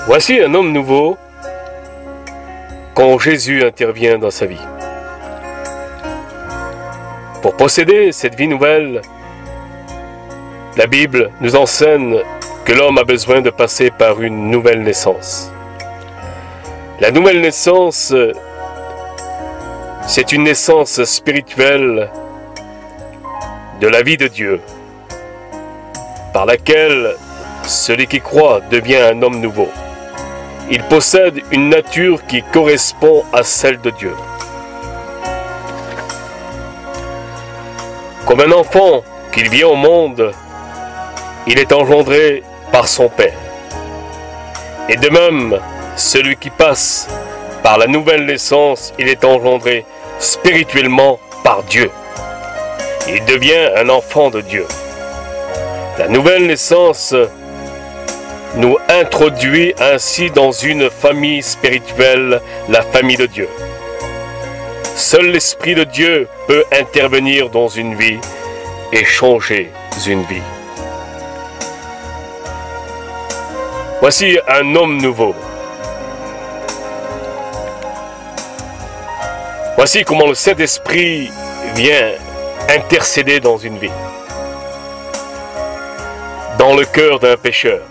Voici un homme nouveau quand Jésus intervient dans sa vie. Pour posséder cette vie nouvelle, la Bible nous enseigne que l'homme a besoin de passer par une nouvelle naissance. La nouvelle naissance, c'est une naissance spirituelle de la vie de Dieu, par laquelle celui qui croit devient un homme nouveau. Il possède une nature qui correspond à celle de Dieu. Comme un enfant qui vient au monde, il est engendré par son Père. Et de même, celui qui passe par la nouvelle naissance, il est engendré spirituellement par Dieu. Il devient un enfant de Dieu. La nouvelle naissance nous introduit ainsi dans une famille spirituelle, la famille de Dieu. Seul l'Esprit de Dieu peut intervenir dans une vie et changer une vie. Voici un homme nouveau. Voici comment le Saint-Esprit vient intercéder dans une vie, dans le cœur d'un pécheur.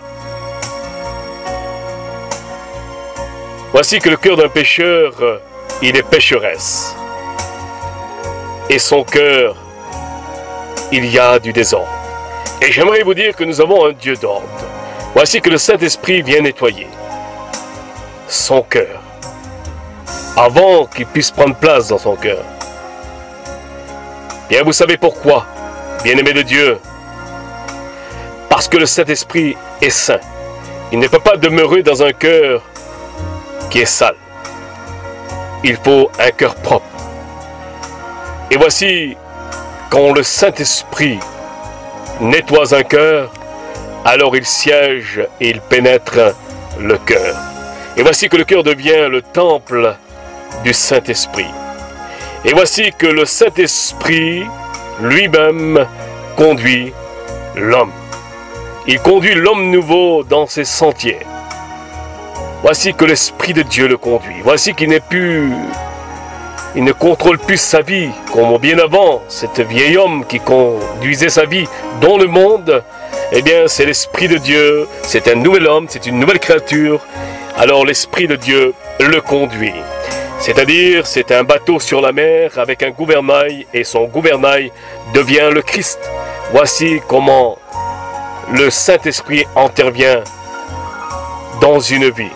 Voici que le cœur d'un pécheur, il est pécheresse. Et son cœur, il y a du désordre. Et j'aimerais vous dire que nous avons un Dieu d'ordre. Voici que le Saint-Esprit vient nettoyer son cœur, avant qu'il puisse prendre place dans son cœur. Bien, vous savez pourquoi, bien-aimé de Dieu? Parce que le Saint-Esprit est saint. Il ne peut pas demeurer dans un cœur qui est sale. Il faut un cœur propre. Et voici, quand le Saint-Esprit nettoie un cœur, alors il siège et il pénètre le cœur. Et voici que le cœur devient le temple du Saint-Esprit. Et voici que le Saint-Esprit lui-même conduit l'homme. Il conduit l'homme nouveau dans ses sentiers. Voici que l'Esprit de Dieu le conduit. Voici qu'il il ne contrôle plus sa vie, comme bien avant, cet vieil homme qui conduisait sa vie dans le monde. Eh bien, c'est l'Esprit de Dieu, c'est un nouvel homme, c'est une nouvelle créature. Alors l'Esprit de Dieu le conduit. C'est-à-dire, c'est un bateau sur la mer avec un gouvernail et son gouvernail devient le Christ. Voici comment le Saint-Esprit intervient dans une vie.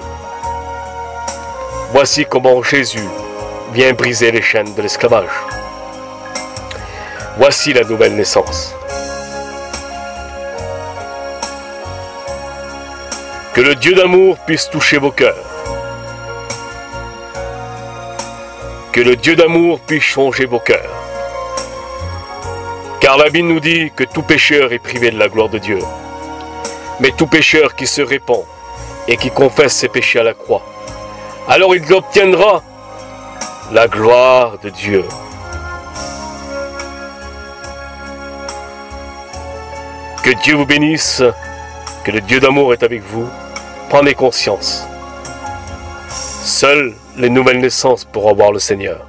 Voici comment Jésus vient briser les chaînes de l'esclavage. Voici la nouvelle naissance. Que le Dieu d'amour puisse toucher vos cœurs. Que le Dieu d'amour puisse changer vos cœurs. Car la Bible nous dit que tout pécheur est privé de la gloire de Dieu. Mais tout pécheur qui se répand et qui confesse ses péchés à la croix, alors il obtiendra la gloire de Dieu. Que Dieu vous bénisse, que le Dieu d'amour est avec vous. Prenez conscience. Seules les nouvelles naissances pourront voir le Seigneur.